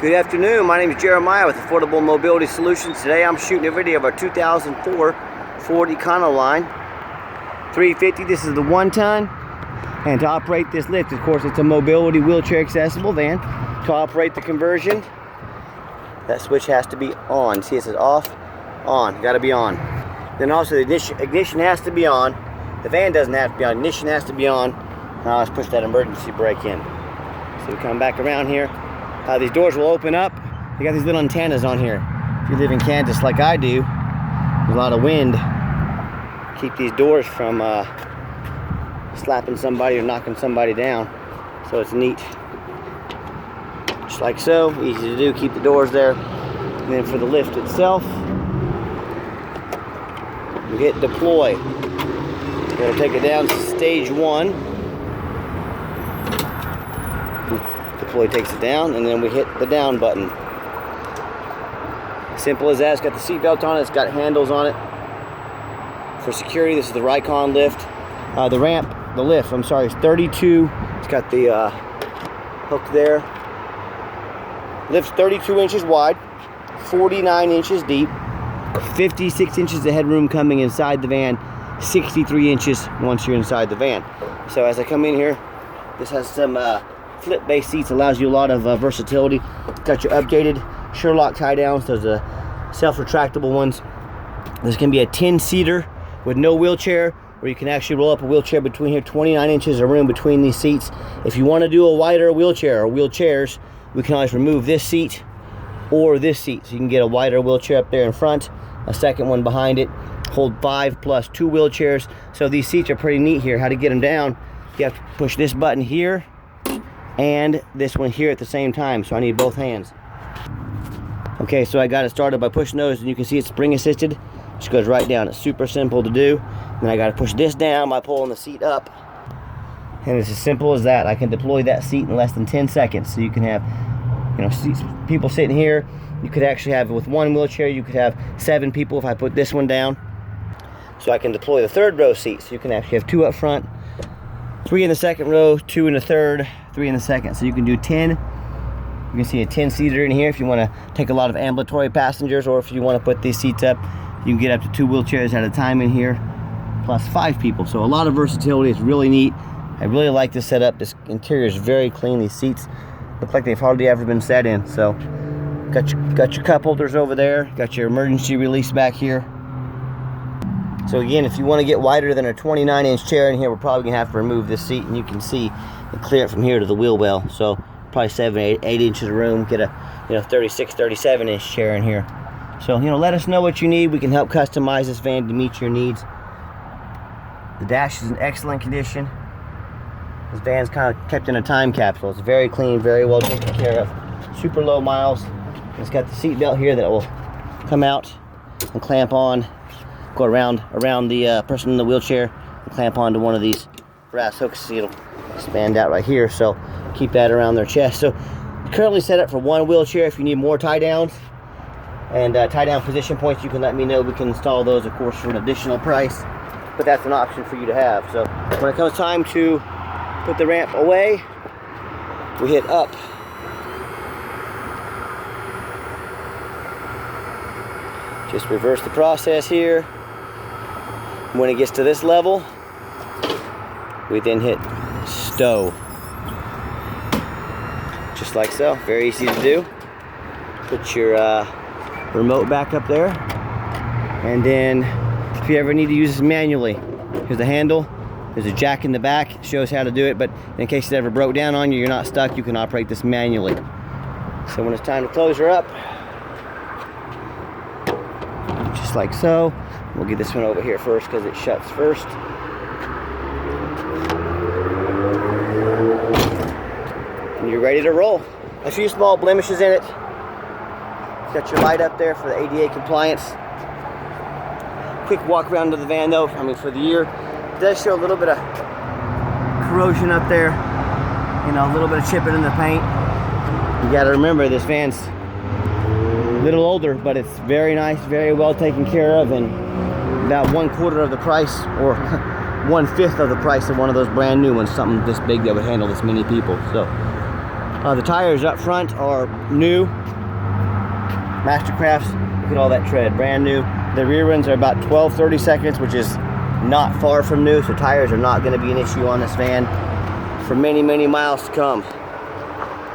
Good afternoon, my name is Jeremiah with Affordable Mobility Solutions. Today I'm shooting a video of our 2004 Ford Econoline 350. This is the 1-ton, and to operate this lift, of course, it's a mobility wheelchair accessible van. To operate the conversion, that switch has to be on. See, it says off, on, got to be on. Then also the ignition has to be on. The van doesn't have to be on, ignition has to be on. Now let's push that emergency brake in. So we come back around here. These doors will open up. You got these little antennas on here. If you live in Kansas like I do, there's a lot of wind. Keep these doors from slapping somebody or knocking somebody down. So it's neat. Just like so, easy to do, keep the doors there. And then for the lift itself, we hit deploy. We're gonna take it down to stage 1. Deploy takes it down, and then we hit the down button. Simple as that. It's got the seat belt on it, it's got handles on it. For security, this is the Ricon lift. The lift, I'm sorry, is 32. It's got the hook there. Lift's 32 inches wide, 49 inches deep, 56 inches of headroom coming inside the van, 63 inches once you're inside the van. So as I come in here, this has some flip base seats, allows you a lot of versatility. Got your updated Sherlock tie downs, those are self-retractable ones. This can be a 10-seater with no wheelchair, or you can actually roll up a wheelchair between here, 29 inches of room between these seats. If you want to do a wider wheelchair or wheelchairs, we can always remove this seat or this seat, so you can get a wider wheelchair up there in front, a second one behind it, hold 5 plus 2 wheelchairs. So these seats are pretty neat here. How to get them down, you have to push this button here and this one here at the same time, so I need both hands. Okay, so I got it started by pushing those, and you can see it's spring assisted. Just goes right down. It's super simple to do. And then I got to push this down by pulling the seat up, and it's as simple as that. I can deploy that seat in less than 10 seconds. So you can have, you know, seats, people sitting here. You could actually have, with one wheelchair, you could have 7 people if I put this one down. So I can deploy the third row seat, so you can actually have 2 up front, 3 in the second row, 2 in the third, 3 in the second. So you can do 10. You can see a 10-seater in here if you want to take a lot of ambulatory passengers, or if you want to put these seats up, you can get up to 2 wheelchairs at a time in here, plus 5 people. So a lot of versatility. It's really neat. I really like this setup. This interior is very clean. These seats look like they've hardly ever been sat in. So got your cup holders over there. Got your emergency release back here. So again, if you want to get wider than a 29-inch chair in here, we're probably going to have to remove this seat, and you can see and clear it from here to the wheel well. So probably 7, 8 inches of room. Get a 36, 37-inch chair in here. So, let us know what you need. We can help customize this van to meet your needs. The dash is in excellent condition. This van's kind of kept in a time capsule. It's very clean, very well taken care of. Super low miles. It's got the seat belt here that will come out and clamp on, go around the person in the wheelchair, and clamp onto one of these brass hooks. It'll expand out right here, so keep that around their chest. So currently set up for 1 wheelchair. If you need more tie downs and tie down position points, you can let me know. We can install those, of course, for an additional price, but that's an option for you to have. So when it comes time to put the ramp away, we hit up. Just reverse the process here. When it gets to this level, we then hit stow. Just like so. Very easy to do. Put your remote back up there, and then if you ever need to use this manually, here's the handle. There's a jack in the back. It shows how to do it, but in case it ever broke down on you, you're not stuck, you can operate this manually. So when it's time to close her up, just like so. We'll get this one over here first because it shuts first. And you're ready to roll. A few small blemishes in it. Got your light up there for the ADA compliance. Quick walk around to the van though, for the year. It does show a little bit of corrosion up there. A little bit of chipping in the paint. You gotta remember, this van's a little older, but it's very nice, very well taken care of, and about 1/4 of the price, or 1/5 of the price of one of those brand new ones, something this big that would handle this many people. So The tires up front are new. Mastercrafts, look at all that tread, brand new. The rear ones are about 12-30 seconds, which is not far from new, so tires are not going to be an issue on this van for many, many miles to come.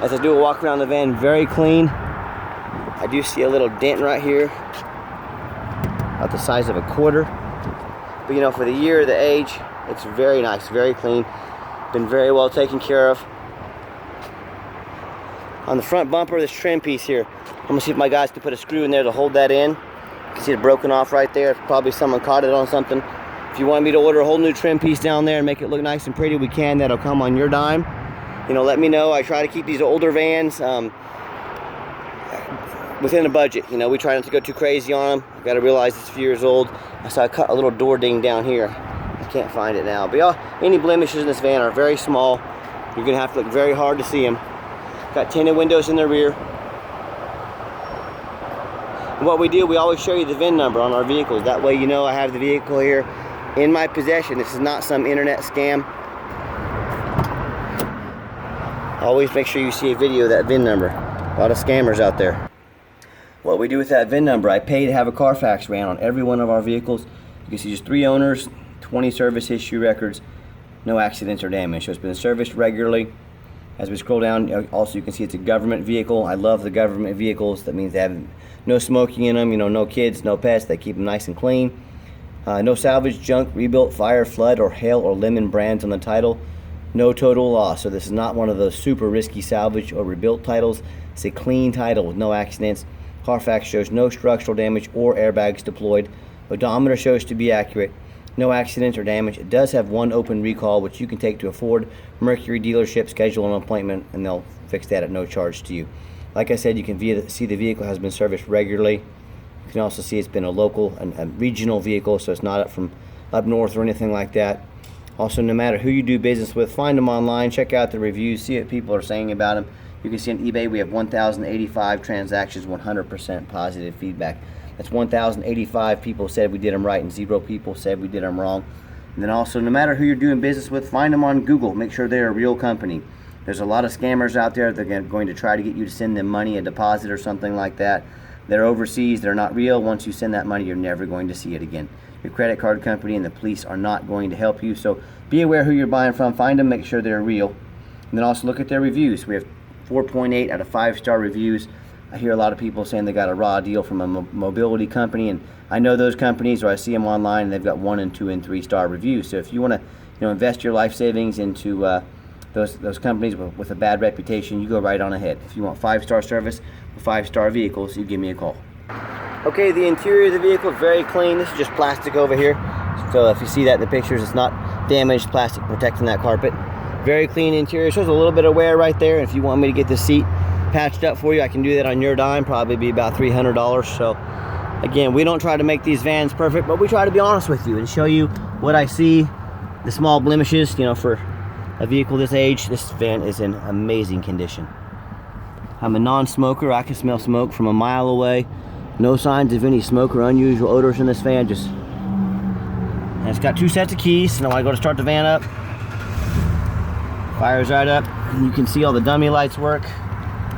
As I do a walk around the van, very clean. I do see a little dent right here, about the size of a quarter. But you know, for the year, the age, it's very nice, very clean. Been very well taken care of. On the front bumper, this trim piece here, I'm gonna see if my guys can put a screw in there to hold that in. You can see it broken off right there. Probably someone caught it on something. If you want me to order a whole new trim piece down there and make it look nice and pretty, we can. That'll come on your dime. You know, let me know. I try to keep these older vans within a budget. You know, we try not to go too crazy on them. Got to realize it's a few years old. So I cut a little door ding down here. I can't find it now. But yeah, any blemishes in this van are very small. You're gonna have to look very hard to see them. Got tinted windows in the rear. And what we do, we always show you the VIN number on our vehicles. That way you know I have the vehicle here in my possession. This is not some internet scam. Always make sure you see a video of that VIN number. A lot of scammers out there. What we do with that VIN number, I pay to have a Carfax ran on every one of our vehicles. You can see just 3 owners, 20 service history records, no accidents or damage. So it's been serviced regularly. As we scroll down, also you can see it's a government vehicle. I love the government vehicles. That means they have no smoking in them, you know, no kids, no pets. They keep them nice and clean. No salvage, junk, rebuilt, fire, flood, or hail or lemon brands on the title. No total loss. So this is not one of those super risky salvage or rebuilt titles. It's a clean title with no accidents. Carfax shows no structural damage or airbags deployed. Odometer shows to be accurate. No accidents or damage. It does have 1 open recall, which you can take to a Ford Mercury dealership, schedule an appointment, and they'll fix that at no charge to you. Like I said, you can see the vehicle has been serviced regularly. You can also see it's been a local and a regional vehicle, so it's not up north or anything like that. Also, no matter who you do business with, find them online, check out the reviews, see what people are saying about them. You can see on eBay we have 1,085 transactions, 100% positive feedback. That's 1,085 people said we did them right and 0 people said we did them wrong. And then also, no matter who you're doing business with, find them on Google. Make sure they're a real company. There's a lot of scammers out there. They're going to try to get you to send them money, a deposit or something like that. They're overseas. They're not real. Once you send that money, you're never going to see it again. Your credit card company and the police are not going to help you. So be aware who you're buying from. Find them. Make sure they're real. And then also look at their reviews. We have 4.8 out of 5-star reviews. I hear a lot of people saying they got a raw deal from a mobility company, and I know those companies, or I see them online, and they've got 1 and 2 and 3-star reviews. So if you want to, invest your life savings into those companies with a bad reputation, you go right on ahead. If you want 5-star service with 5-star vehicles, you give me a call. Okay, the interior of the vehicle is very clean. This is just plastic over here. So if you see that in the pictures, it's not damaged plastic protecting that carpet. Very clean interior. Shows a little bit of wear right there. If you want me to get the seat patched up for you, I can do that on your dime. Probably be about $300. So again, we don't try to make these vans perfect, but we try to be honest with you and show you what I see, the small blemishes. For a vehicle this age, this van is in amazing condition. I'm a non-smoker. I can smell smoke from a mile away. No signs of any smoke or unusual odors in this van. And it's got 2 sets of keys. So now I go to start the van up. Fires right up, and you can see all the dummy lights work,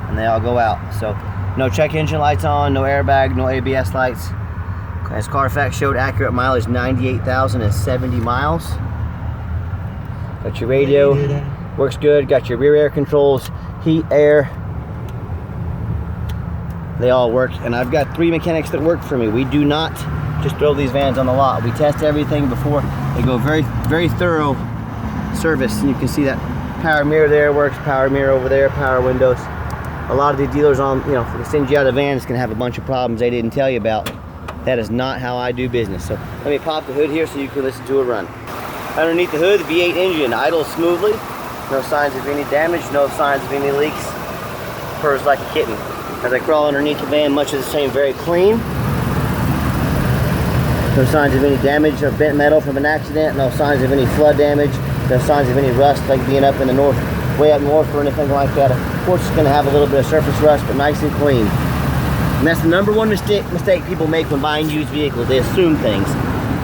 and they all go out. So no check engine lights on, no airbag, no ABS lights. As Carfax showed, accurate mileage 98,070 miles. Got your radio, works good. Got your rear air controls, heat, air. They all work, and I've got 3 mechanics that work for me. We do not just throw these vans on the lot. We test everything before they go. Very, very thorough service, and you can see that power mirror there works, power mirror over there, power windows. A lot of the dealers if they send you out a van, it's gonna have a bunch of problems they didn't tell you about. That is not how I do business. So let me pop the hood here so you can listen to it run. Underneath the hood, the V8 engine idles smoothly. No signs of any damage, no signs of any leaks. Purrs like a kitten. As I crawl underneath the van, much of the same, very clean. No signs of any damage or bent metal from an accident. No signs of any flood damage. No signs of any rust, like being up in the north, way up north or anything like that. Of course, it's going to have a little bit of surface rust, but nice and clean. And that's the number one mistake people make when buying used vehicles. They assume things.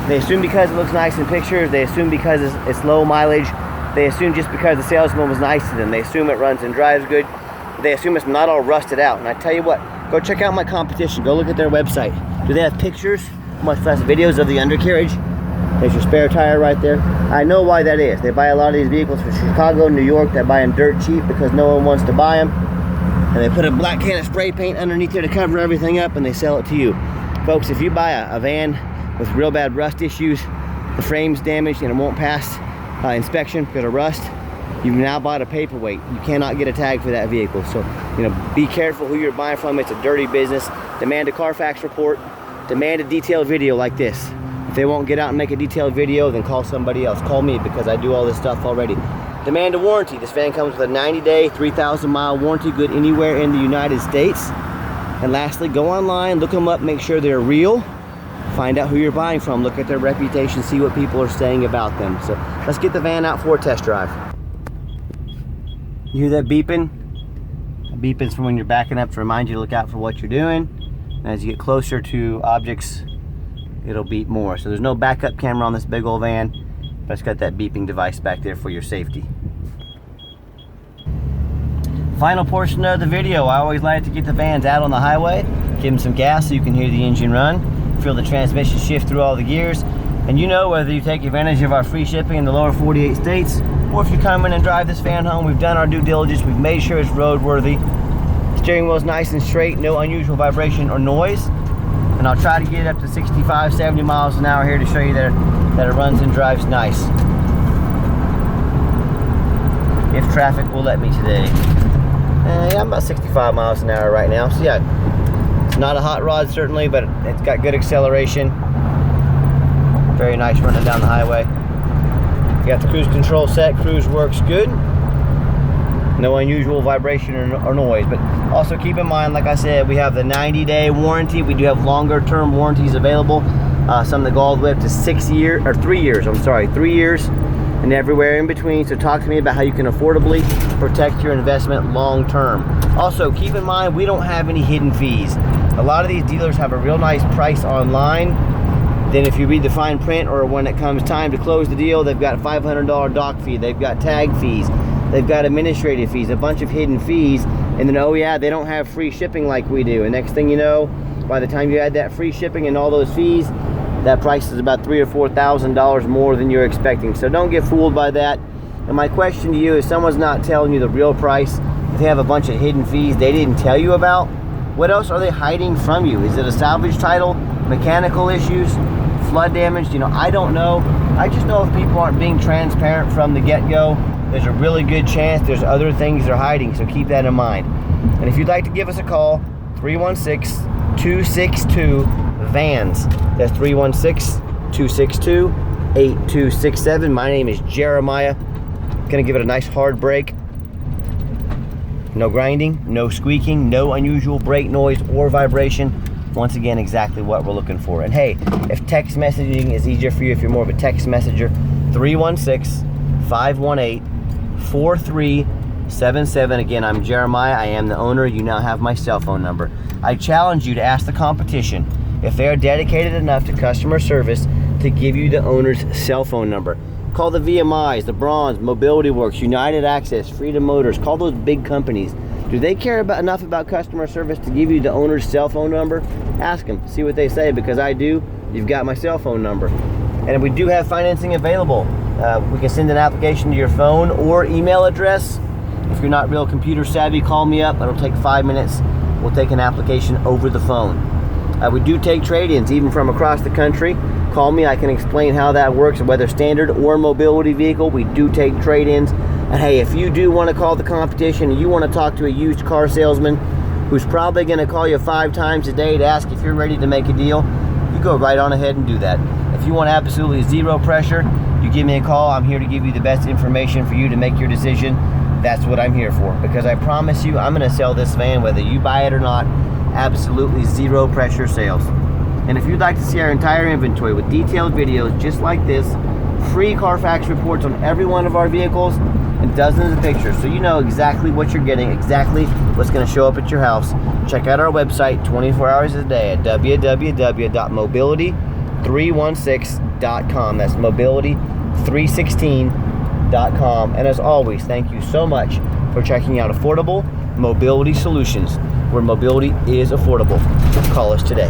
They assume because it looks nice in pictures. They assume because it's low mileage. They assume just because the salesman was nice to them. They assume it runs and drives good. They assume it's not all rusted out. And I tell you what, go check out my competition. Go look at their website. Do they have pictures, much less videos of the undercarriage? There's your spare tire right there. I know why that is. They buy a lot of these vehicles from Chicago, New York. They buy them dirt cheap because no one wants to buy them. And they put a black can of spray paint underneath there to cover everything up, and they sell it to you. Folks, if you buy a van with real bad rust issues, the frame's damaged and it won't pass inspection because of rust, you've now bought a paperweight. You cannot get a tag for that vehicle. So, you know, be careful who you're buying from. It's a dirty business. Demand a Carfax report. Demand a detailed video like this. If they won't get out and make a detailed video, then call somebody else. Call me because I do all this stuff already. Demand a warranty. This van comes with a 90-day, 3,000-mile warranty, good anywhere in the United States. And lastly, go online, look them up, make sure they're real. Find out who you're buying from. Look at their reputation, see what people are saying about them. So let's get the van out for a test drive. You hear that beeping? That beeping's from when you're backing up to remind you to look out for what you're doing. And as you get closer to objects, it'll beep more. So there's no backup camera on this big old van, but it's got that beeping device back there for your safety. Final portion of the video, I always like to get the vans out on the highway, give them some gas so you can hear the engine run, feel the transmission shift through all the gears, and you know, whether you take advantage of our free shipping in the lower 48 states, or if you come in and drive this van home, we've done our due diligence, we've made sure it's roadworthy. Steering wheel's nice and straight, no unusual vibration or noise. And I'll try to get it up to 65, 70 miles an hour here to show you that it runs and drives nice. If traffic will let me today. Yeah, I'm about 65 miles an hour right now. So yeah, it's not a hot rod certainly, but it's got good acceleration. Very nice running down the highway. You got the cruise control set, cruise works good. No unusual vibration or noise, but also keep in mind, like I said, we have the 90-day warranty. We do have longer term warranties available. Some that go all the way up to 3 years, I'm sorry, 3 years and everywhere in between. So talk to me about how you can affordably protect your investment long term. Also, keep in mind, we don't have any hidden fees. A lot of these dealers have a real nice price online. Then if you read the fine print, or when it comes time to close the deal, they've got $500 dock fee, they've got tag fees, they've got administrative fees, a bunch of hidden fees, and then, oh yeah, they don't have free shipping like we do. And next thing you know, by the time you add that free shipping and all those fees, that price is about $3,000 or $4,000 more than you're expecting. So don't get fooled by that. And my question to you is, someone's not telling you the real price, if they have a bunch of hidden fees they didn't tell you about, what else are they hiding from you? Is it a salvage title, mechanical issues, flood damage? You know, I don't know. I just know if people aren't being transparent from the get-go, there's a really good chance there's other things they're hiding, so keep that in mind. And if you'd like to give us a call, 316-262-VANS. That's 316-262-8267. My name is Jeremiah. Gonna give it a nice hard brake. No grinding, no squeaking, no unusual brake noise or vibration. Once again, exactly what we're looking for. And hey, if text messaging is easier for you, if you're more of a text messenger, 316-518-4377. Again, I'm Jeremiah. I am the owner. You now have my cell phone number. I challenge you to ask the competition if they are dedicated enough to customer service to give you the owner's cell phone number. Call the VMIs, the Bronze, Mobility Works, United Access, Freedom Motors. Call those big companies. Do they care enough about customer service to give you the owner's cell phone number? Ask them, see what they say, because I do. You've got my cell phone number. And we do have financing available. We can send an application to your phone or email address. If you're not real computer savvy, call me up. It'll take 5 minutes. We'll take an application over the phone. We do take trade-ins, even from across the country. Call me, I can explain how that works, whether standard or mobility vehicle. We do take trade-ins. And hey, if you do want to call the competition and you want to talk to a used car salesman who's probably going to call you 5 times a day to ask if you're ready to make a deal, you go right on ahead and do that. If you want absolutely zero pressure, you give me a call. I'm here to give you the best information for you to make your decision. That's what I'm here for, because I promise you, I'm going to sell this van whether you buy it or not. Absolutely zero pressure sales. And if you'd like to see our entire inventory with detailed videos just like this, free Carfax reports on every one of our vehicles, and dozens of pictures, so you know exactly what you're getting, exactly what's going to show up at your house, check out our website 24 hours a day at www.mobility316.com. That's mobility316.com. And as always, thank you so much for checking out affordable, Mobility Solutions, where mobility is affordable. Call us today.